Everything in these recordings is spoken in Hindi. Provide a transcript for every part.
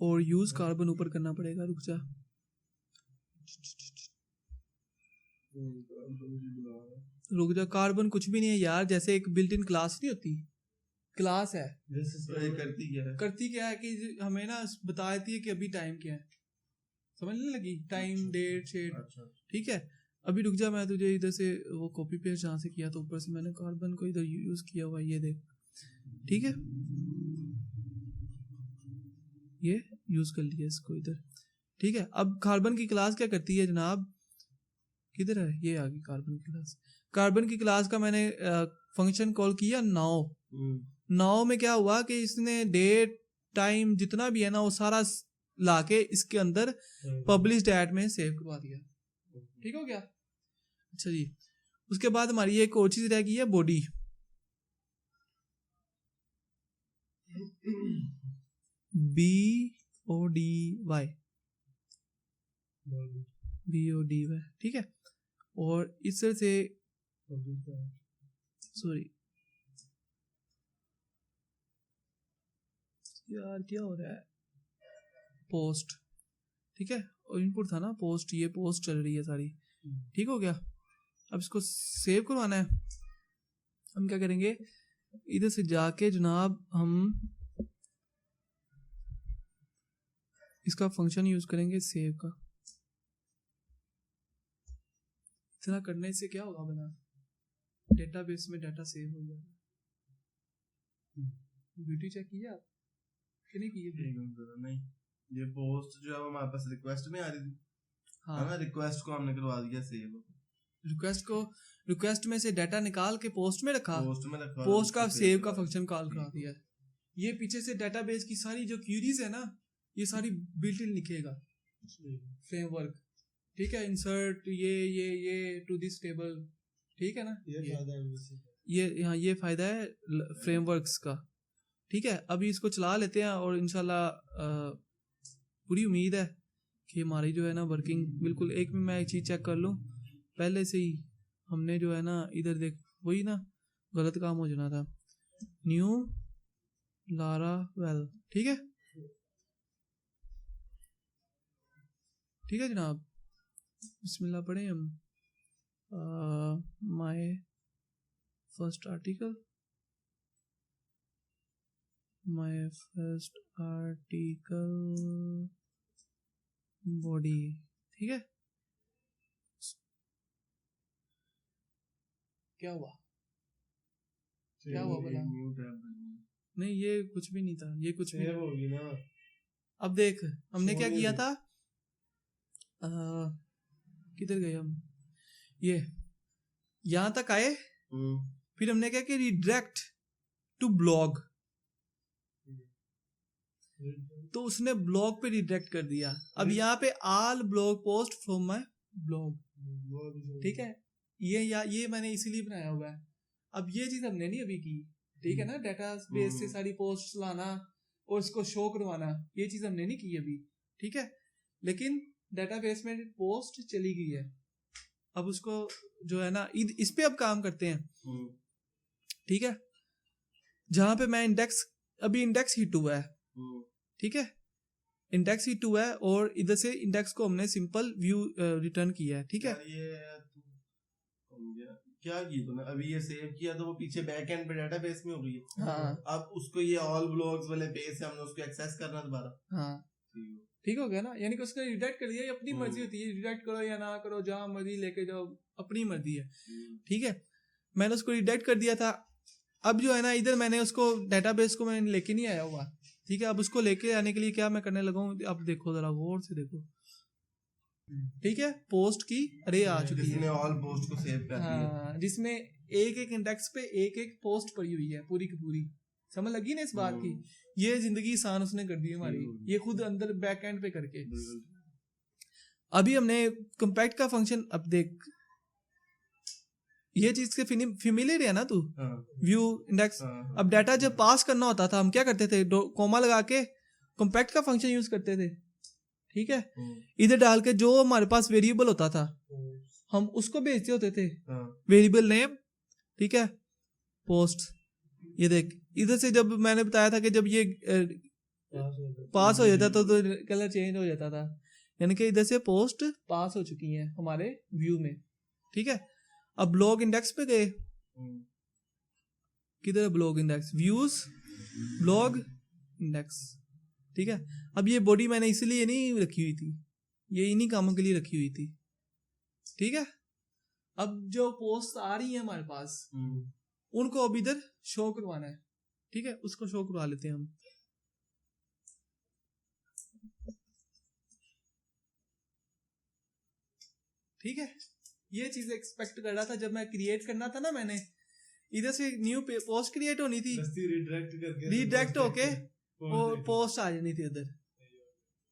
और यूज कार्बन ऊपर करना पड़ेगा। रुक जा, रुक जा, कार्बन कुछ भी नहीं है यार, जैसे एक बिल्ट इन क्लास नहीं होती, क्लास है, करती क्या है कि हमें ना बता देती है कि अभी टाइम क्या है, समझने लगी, टाइम डेट शेट, ठीक है। अभी रुक जा, मैं तुझे इधर से वो कॉपी पेस्ट जहाँ से किया तो ऊपर से मैंने कार्बन को इधर यूज किया हुआ, ये देख, ठीक है, ये यूज कर लिया इसको इधर, ठीक है। अब कार्बन की क्लास क्या करती है जनाब, किधर है, ये आ गई कार्बन की क्लास। कार्बन की क्लास का मैंने फंक्शन कॉल किया नाउ में क्या हुआ कि इसने डेट टाइम जितना भी है ना वो सारा लाके इसके अंदर पब्लिश डैट में सेव करवा दिया, ठीक हो गया। अच्छा जी, उसके बाद हमारी एक और चीज रह गई है बॉडी, BODY, ठीक है। और इस तरह से सॉरी यार क्या हो रहा है, पोस्ट, ठीक है, और इनपुट था ना पोस्ट, ये पोस्ट चल रही है सारी, ठीक हो गया। अब इसको सेव करवाना है, हम क्या करेंगे, इधर से जाके जनाब हम इसका फंक्शन यूज करेंगे सेव का। इतना करने से क्या होगा बना, डेटाबेस में डाटा सेव हो जाएगा। ब्यूटी चेक किया आप कि नहीं किए? नहीं, ये पोस्ट जो है हमारे पास रिक्वेस्ट में आ रही थी, हाँ ना, रिक्वेस्ट को हमने करवा दिया सेव, रिक्वेस्ट में से डाटा निकाल के पोस्ट में रखा, पोस्ट का सेव का फंक्शन कॉल करा दिया। ये पीछे से डेटाबेस की सारी जो क्यूरीज है ना ये सारी बिल्ट इन लिखेगा फ्रेमवर्क, ठीक है, इंसर्ट ये टू दिस टेबल, ठीक है ना, ये फायदा है फ्रेमवर्क्स का, ठीक है। अभी इसको चला लेते हैं और इंशाल्लाह पूरी उम्मीद है कि हमारी जो है ना वर्किंग बिल्कुल। एक में मैं एक चीज़ चेक कर लूँ, पहले से ही हमने जो है ना इधर देख वही ना गलत काम हो जाना था, न्यू लारावेल, ठीक है, ठीक है जनाब, बिस्मिल्लाह पढ़ें हम। माय फर्स्ट आर्टिकल बॉडी, ठीक है। क्या हुआ बता? नहीं ये कुछ भी नहीं था, ये कुछ भी होगी ना। अब देख हमने क्या किया था, किधर गए हम, ये यहां तक आए, फिर हमने क्या किया, रिडायरेक्ट टू ब्लॉग, तो उसने ब्लॉग पे रिडायरेक्ट कर दिया। अब यहाँ पे all blog post from my blog, ठीक है, ये मैंने इसीलिए बनाया हुआ है। अब ये चीज हमने नहीं अभी की, ठीक है ना, डाटा बेस से सारी पोस्ट लाना और इसको शो करवाना, ये चीज हमने नहीं की अभी, ठीक है, लेकिन डेटाबेस में पोस्ट चली गई है। अब उसको जो है ना इस पे अब काम करते हैं, ठीक है, जहां पे मैं अभी इंडेक्स हिट हुआ है, ठीक है, इंडेक्स हिट हुआ है और इधर से इंडेक्स को हमने सिंपल व्यू रिटर्न किया है, ठीक है। क्या किया तूने अभी, ये सेव किया तो वो पीछे बैक एंड पे डेटाबेस में हो गई है, हाँ। अब उसको ये ऑल ब्लॉग्स वाले पेज से हमने उसको एक्सेस करना दोबारा, हाँ ठीक हो गया ना, यानी कि उसने रिडायरेक्ट कर दिया, अपनी मर्जी होती है, रिडायरेक्ट करो या ना करो, जहां मर्जी लेके जाओ, अपनी मर्जी है, ठीक है। मैंने उसको रिडायरेक्ट कर दिया था, अब जो है ना इधर मैंने उसको डेटाबेस को मैंने लेके नहीं आया हुआ, ठीक है। अब उसको लेके आने के लिए क्या मैं करने लगा हूँ, अब देखो जरा गौर से देखो, ठीक है, पोस्ट की अरे आ चुकी है, ऑल पोस्ट को सेव कर दिया, हाँ, जिसमें एक एक इंडेक्स पे एक एक पोस्ट पड़ी हुई है पूरी की पूरी, समझ लगी ना इस बात की। ये जिंदगी आसान उसने कर दी हमारी, ये खुद अंदर बैक एंड पे करके। अभी हमने कंपैक्ट का फंक्शन, अब देख ये चीज से फेमिलियर है ना तू, व्यू इंडेक्स। अब डाटा जब पास करना होता था हम क्या करते थे, कोमा लगा के कंपैक्ट का फंक्शन यूज करते थे, ठीक है, इधर डाल के जो हमारे पास वेरिएबल होता था हम उसको भेजते होते थे, वेरिएबल नेम, ठीक है, पोस्ट। ये देख इधर से जब मैंने बताया था कि जब ये पास हो जाता तो कलर चेंज हो जाता था। यानी कि इधर से पोस्ट पास हो चुकी हैं हमारे व्यू में, ठीक है। अब ब्लॉग इंडेक्स पे गए, किधर है blog index, views blog index, ठीक है। अब ये बॉडी मैंने इसलिए नहीं रखी हुई थी, ये इन्हीं कामों के लिए रखी हुई थी, ठीक है। अब जो पोस्ट आ रही है हमारे पास उनको अब इधर शो करवाना है, ठीक है। उसको शो करवा लेते हैं हम। ठीक है, ये चीज एक्सपेक्ट कर रहा था जब मैं क्रिएट करना था ना, मैंने इधर से न्यू पोस्ट क्रिएट होनी थी, रिडायरेक्ट होके और पोस्ट आ जानी थी इधर।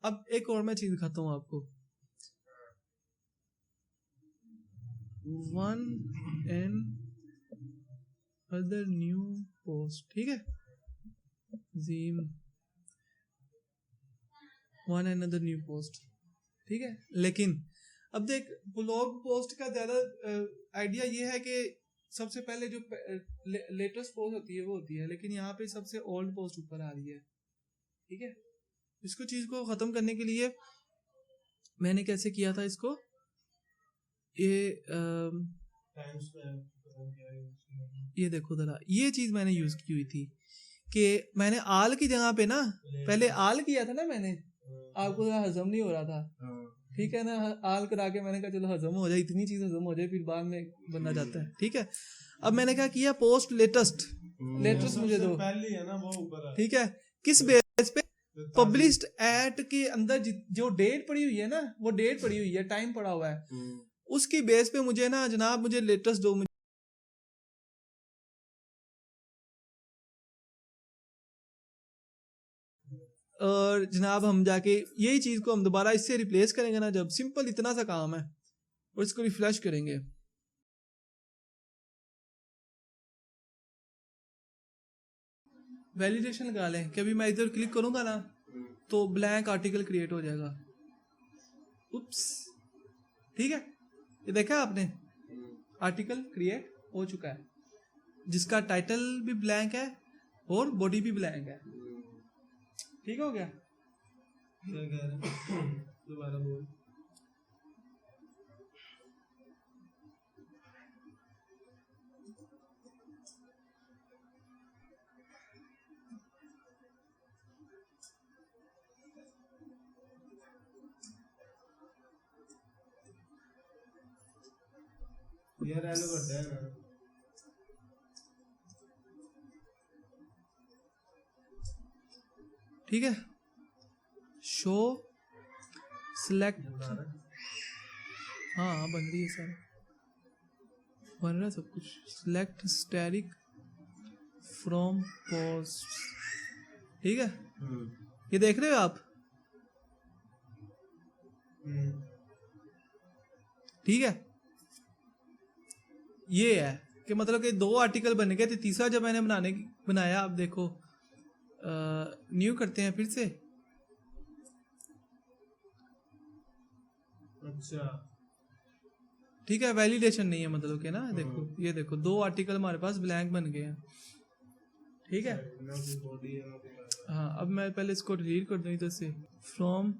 अब एक और मैं चीज दिखाता हूँ आपको, 1 and other new post, ठीक है। Zoom 1 and other new post, ठीक है। लेकिन अब देख, ब्लॉग पोस्ट का ज्यादा आइडिया ये है कि सबसे पहले जो लेटेस्ट पोस्ट होती है वो होती है, लेकिन यहाँ पे सबसे ओल्ड पोस्ट ऊपर आ रही है, ठीक है। इसको चीज को खत्म करने के लिए मैंने कैसे किया था इसको, ये देखो जरा, ये चीज मैंने यूज की हुई थी कि मैंने आल की जगह पे ना, पहले आल किया था ना मैंने, आपको हजम नहीं हो रहा था, ठीक है ना। आल करा के मैंने कहा चलो हजम हो जाए, इतनी चीज हजम हो जाए, फिर बाद में बनना जाता है, ठीक है। अब मैंने क्या किया, पोस्ट लेटेस्ट मुझे दो, पहली है ना वो ऊपर, ठीक है। किस बेस पे, पब्लिश्ड एट के अंदर जो डेट पड़ी हुई है ना, वो डेट पड़ी हुई है, टाइम पड़ा हुआ है, उसकी बेस पे मुझे ना जनाब मुझे लेटेस्ट दो। और जनाब हम जाके यही चीज को हम दोबारा इससे रिप्लेस करेंगे ना, जब सिंपल इतना सा काम है, और इसको रिफ्रेश करेंगे। वैलिडेशन लगा लें कि अभी मैं इधर क्लिक करूंगा ना तो ब्लैंक आर्टिकल क्रिएट हो जाएगा, उप्स, ठीक है। ये देखा आपने, आर्टिकल क्रिएट हो चुका है, जिसका टाइटल भी ब्लैंक है और बॉडी भी ब्लैंक है, ठीक हो गया। क्या कह रहे हैं, दोबारा बोल। ये रैलो करते हैं ना, ठीक है। शो सिलेक्ट, हाँ बन रही है सर, बन रहा है सब कुछ। सिलेक्ट स्टैटिक फ्रॉम पोस्ट, ठीक है। ये देख रहे हो आप, ठीक है। ये है कि मतलब कि 2 आर्टिकल बन गए थे, तीसरा जब मैंने बनाया, अब देखो न्यू करते हैं फिर से, अच्छा, ठीक है। वैलिडेशन नहीं है मतलब के ना, देखो ये देखो 2 आर्टिकल हमारे पास ब्लैंक बन गए हैं, ठीक है। हाँ, अब मैं पहले इसको डिलीट कर दूं इधर से, from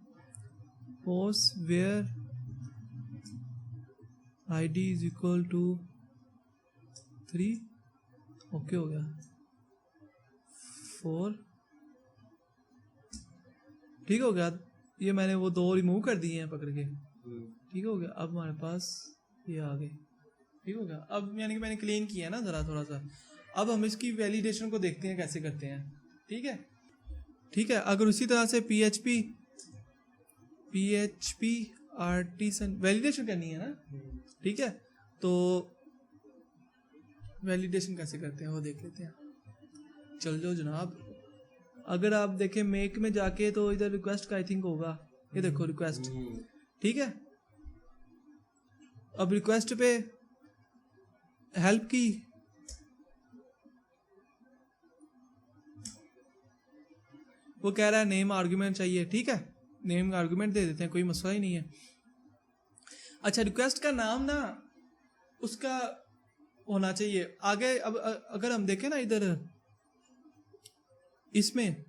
post where ID is equal to 3, okay हो गया, 4, ठीक हो गया। ये मैंने वो 2 रिमूव कर दिए हैं पकड़ के, ठीक हो गया। अब हमारे पास ये आ गए, ठीक हो गया। अब यानी कि मैंने क्लीन किया ना जरा थोड़ा सा। अब हम इसकी वैलिडेशन को देखते हैं कैसे करते हैं, ठीक है, ठीक है। अगर उसी तरह से PHP आर्टिसन वैलिडेशन करनी है ना, ठीक है, तो वैलिडेशन कैसे करते हैं वो देख लेते हैं। चल जाओ जनाब, अगर आप देखें मेक में जाके तो इधर रिक्वेस्ट का आई थिंक होगा, ये देखो रिक्वेस्ट, ठीक है। अब रिक्वेस्ट पे हेल्प की, वो कह रहा है नेम आर्गुमेंट चाहिए, ठीक है, नेम आर्गुमेंट दे देते हैं, कोई मसला ही नहीं है। अच्छा, रिक्वेस्ट का नाम ना उसका होना चाहिए आगे। अब अगर हम देखें ना इधर इसमें